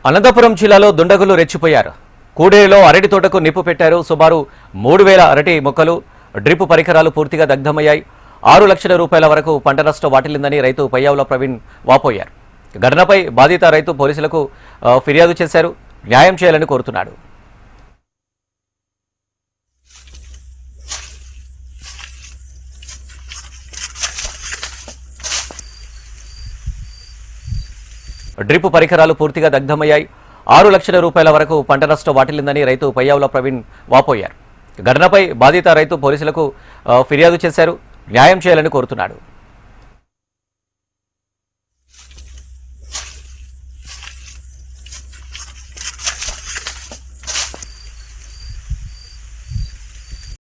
అనంతపురం జిల్లాలో దుండగులు రెచ్చిపోయారు. కూడేరులో అరటి తోటకు నిప్పు పెట్టారు. సుమారు 3000 అరటి మొక్కలు, డ్రిప్ పరికరాలు పూర్తిగా దగ్ధమయ్యాయి. 6 లక్షల రూపాయల వరకు పంట నష్టం వాటిల్లిందని రైతు పయ్యావుల ప్రవీణ్ వాపోయారు. ఘటనపై బాధిత రైతు పోలీసులకు ఫిర్యాదు చేశారు. న్యాయం చేయాలని కోరుతున్నాడు. డ్రిప్ పరికరాలు పూర్తిగా దగ్ధమయ్యాయి. 6 లక్షల రూపాయల వరకు పంట నష్టం వాటిల్లిందని రైతు పయ్యావుల ప్రవీణ్ వాపోయారు. ఘటనపై బాధిత రైతు పోలీసులకు ఫిర్యాదు చేశారు. న్యాయం చేయాలని కోరుతున్నాడు.